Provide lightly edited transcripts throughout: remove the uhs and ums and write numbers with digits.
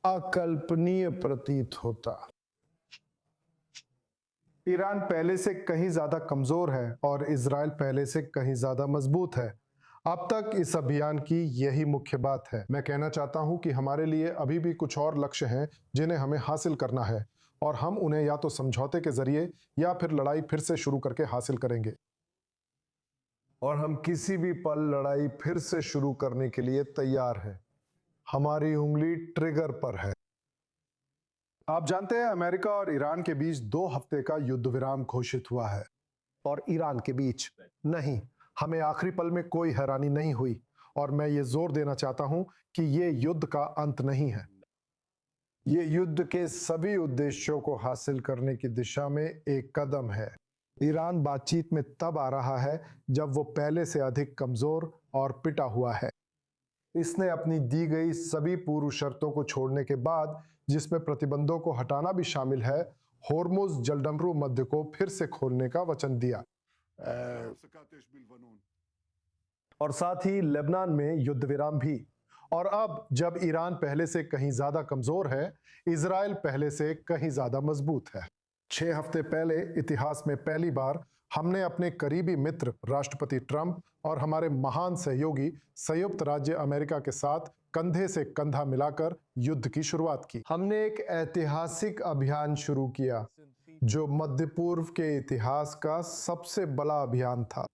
अकल्पनीय प्रतीत होता। ईरान पहले से कहीं ज्यादा कमजोर है और इजराइल पहले से कहीं ज्यादा मजबूत है। अब तक इस अभियान की यही मुख्य बात है। मैं कहना चाहता हूं कि हमारे लिए अभी भी कुछ और लक्ष्य हैं जिन्हें हमें हासिल करना है, और हम उन्हें या तो समझौते के जरिए या फिर लड़ाई फिर से शुरू करके हासिल करेंगे। और हम किसी भी पल लड़ाई फिर से शुरू करने के लिए तैयार हैं। हमारी उंगली ट्रिगर पर है। आप जानते हैं, अमेरिका और ईरान के बीच 2 हफ्ते का युद्ध विराम घोषित हुआ है। और ईरान के बीच नहीं, हमें आखिरी पल में कोई हैरानी नहीं हुई। और मैं ये जोर देना चाहता हूं कि ये युद्ध का अंत नहीं है। ये युद्ध के सभी उद्देश्यों को हासिल करने की दिशा में एक कदम है। ईरान बातचीत में तब आ रहा है जब वो पहले से अधिक कमजोर और पिटा हुआ है। इसने अपनी दी गई सभी पूर्व शर्तों को छोड़ने के बाद, जिसमें प्रतिबंधों को हटाना भी शामिल है, होर्मुज जलडमरू मध्य को फिर से खोलने का वचन दिया। और साथ ही लेबनान में युद्ध विराम भी। और अब जब ईरान पहले से कहीं ज्यादा कमजोर है, इजराइल पहले से कहीं ज्यादा मजबूत है। 6 हफ्ते पहले इतिहास में पहली बार हमने अपने करीबी मित्र राष्ट्रपति ट्रंप और हमारे महान सहयोगी संयुक्त राज्य अमेरिका के साथ कंधे से कंधा मिलाकर युद्ध की शुरुआत की। हमने एक ऐतिहासिक अभियान शुरू किया जो मध्य पूर्व के इतिहास का सबसे बड़ा अभियान था।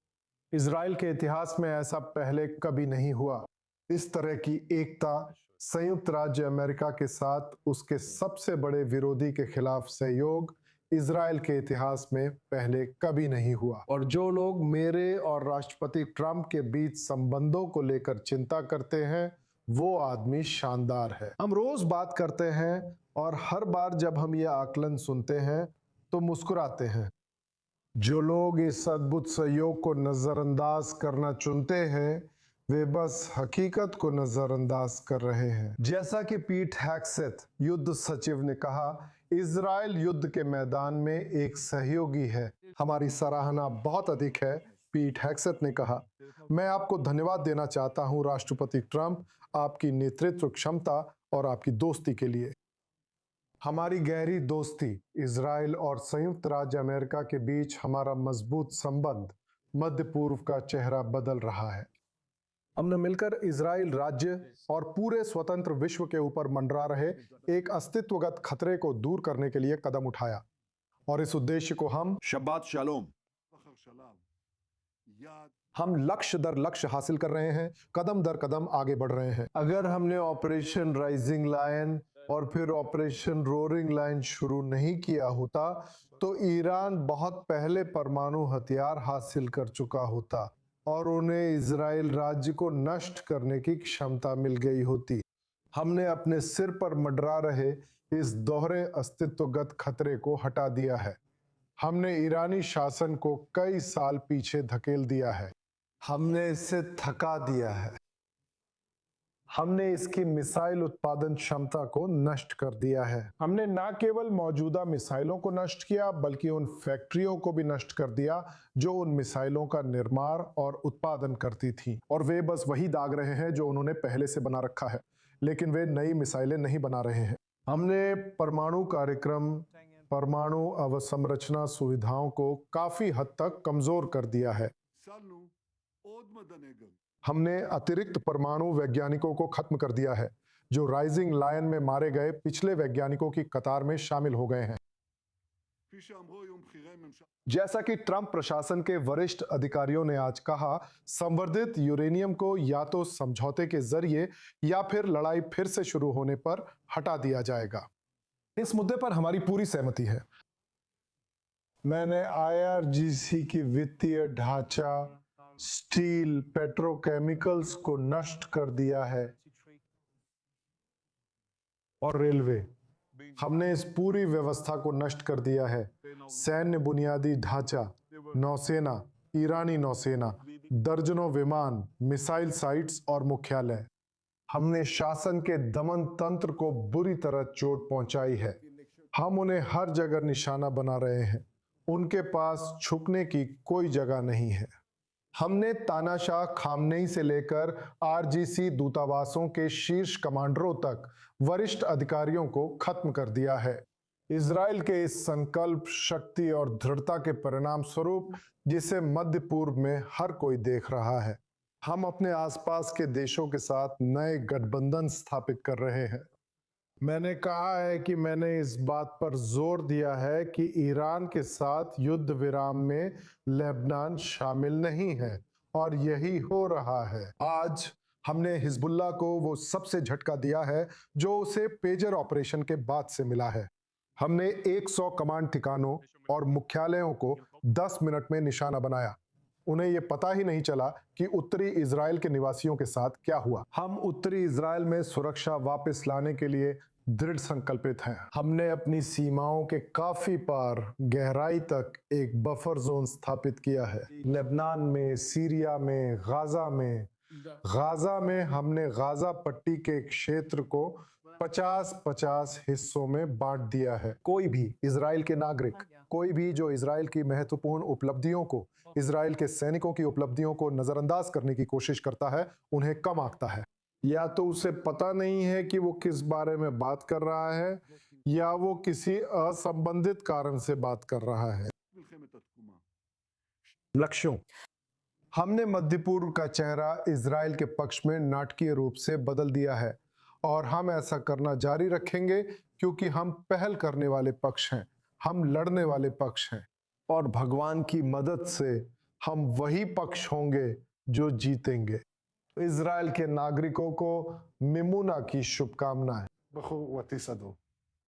इजराइल के इतिहास में ऐसा पहले कभी नहीं हुआ। इस तरह की एकता संयुक्त राज्य अमेरिका के साथ उसके सबसे बड़े विरोधी के खिलाफ सहयोग इजराइल के इतिहास में पहले कभी नहीं हुआ। और जो लोग मेरे और राष्ट्रपति ट्रंप के बीच संबंधों को लेकर चिंता करते हैं, वो आदमी शानदार है। हम रोज बात करते हैं और हर बार जब हम ये आकलन सुनते हैं तो मुस्कुराते हैं। जो लोग इस अद्भुत सहयोग को नजरअंदाज करना चुनते हैं, वे बस हकीकत को नजरअंदाज कर रहे हैं। जैसा कि पीट हेग्सेथ युद्ध सचिव ने कहा, इजराइल युद्ध के मैदान में एक सहयोगी है। हमारी सराहना बहुत अधिक है, पीट हेग्सेथ ने कहा। मैं आपको धन्यवाद देना चाहता हूं राष्ट्रपति ट्रंप, आपकी नेतृत्व क्षमता और आपकी दोस्ती के लिए। हमारी गहरी दोस्ती, इजराइल और संयुक्त राज्य अमेरिका के बीच हमारा मजबूत संबंध मध्य पूर्व का चेहरा बदल रहा है। हमने मिलकर इजराइल राज्य और पूरे स्वतंत्र विश्व के ऊपर मंडरा रहे एक अस्तित्वगत खतरे को दूर करने के लिए कदम उठाया। और इस उद्देश्य को हम शब्बात शालोम हम लक्ष्य दर लक्ष्य हासिल कर रहे हैं, कदम दर कदम आगे बढ़ रहे हैं। अगर हमने ऑपरेशन राइजिंग लायन और फिर ऑपरेशन रोरिंग लायन शुरू नहीं किया होता, तो ईरान बहुत पहले परमाणु हथियार हासिल कर चुका होता और उन्हें इजराइल राज्य को नष्ट करने की क्षमता मिल गई होती। हमने अपने सिर पर मंडरा रहे इस दोहरे अस्तित्वगत खतरे को हटा दिया है। हमने ईरानी शासन को कई साल पीछे धकेल दिया है। हमने इसे थका दिया है। हमने इसकी मिसाइल उत्पादन क्षमता को नष्ट कर दिया है। हमने न केवल मौजूदा मिसाइलों को नष्ट किया, बल्कि उन फैक्ट्रियों को भी नष्ट कर दिया जो उन मिसाइलों का निर्माण और उत्पादन करती थी। और वे बस वही दाग रहे हैं जो उन्होंने पहले से बना रखा है, लेकिन वे नई मिसाइलें नहीं बना रहे हैं। हमने परमाणु कार्यक्रम, परमाणु अवसंरचना सुविधाओं को काफी हद तक कमजोर कर दिया है। हमने अतिरिक्त परमाणु वैज्ञानिकों को खत्म कर दिया है, जो राइजिंग लायन में मारे गए पिछले वैज्ञानिकों की कतार में शामिल हो गए हैं। जैसा कि ट्रंप प्रशासन के वरिष्ठ अधिकारियों ने आज कहा, संवर्धित यूरेनियम को या तो समझौते के जरिए या फिर लड़ाई फिर से शुरू होने पर हटा दिया जाएगा। इस मुद्दे पर हमारी पूरी सहमति है। मैंने IRGC की वित्तीय ढांचा, स्टील, पेट्रोकेमिकल्स को नष्ट कर दिया है और रेलवे, हमने इस पूरी व्यवस्था को नष्ट कर दिया है। सैन्य बुनियादी ढांचा, नौसेना, ईरानी नौसेना, दर्जनों विमान, मिसाइल साइट्स और मुख्यालय। हमने शासन के दमन तंत्र को बुरी तरह चोट पहुंचाई है। हम उन्हें हर जगह निशाना बना रहे हैं। उनके पास छुपने की कोई जगह नहीं है। हमने तानाशाह खामनेई से लेकर आरजीसी दूतावासों के शीर्ष कमांडरों तक वरिष्ठ अधिकारियों को खत्म कर दिया है। इजराइल के इस संकल्प, शक्ति और दृढ़ता के परिणाम स्वरूप जिसे मध्य पूर्व में हर कोई देख रहा है, हम अपने आसपास के देशों के साथ नए गठबंधन स्थापित कर रहे हैं। मैंने कहा है कि मैंने इस बात पर जोर दिया है कि ईरान के साथ युद्ध विराम में लेबनान शामिल नहीं है, और यही हो रहा है। आज हमने हिजबुल्लाह को वो सबसे झटका दिया है जो उसे पेजर ऑपरेशन के बाद से मिला है। हमने 100 कमांड ठिकानों और मुख्यालयों को 10 मिनट में निशाना बनाया। उन्हें यह पता ही नहीं चला कि उत्तरी इजराइल के निवासियों के साथ क्या हुआ। हम उत्तरी इजराइल में सुरक्षा वापस लाने के लिए दृढ़ संकल्पित हैं। हमने अपनी सीमाओं के काफी पार गहराई तक एक बफर जोन स्थापित किया है। लेबनान में, सीरिया में, गाजा में हमने गाजा पट्टी के क्षेत्र को 50-50 हिस्सों में बांट दिया है। कोई भी इजराइल के नागरिक, कोई भी जो इजराइल की महत्वपूर्ण उपलब्धियों को, इजराइल के सैनिकों की उपलब्धियों को नजरअंदाज करने की कोशिश करता है, उन्हें कम आंकता है। या तो उसे पता नहीं है कि वो किस बारे में बात कर रहा है, या वो किसी असंबंधित कारण से बात कर रहा है। लक्ष्यों। हमने मध्य पूर्व का चेहरा इजराइल के पक्ष में नाटकीय रूप से बदल दिया है, और हम ऐसा करना जारी रखेंगे क्योंकि हम पहल करने वाले पक्ष हैं, हम लड़ने वाले पक्ष हैं, और भगवान की मदद से हम वही पक्ष होंगे जो जीतेंगे। इजराइल के नागरिकों को मिमुना की शुभकामनाएं।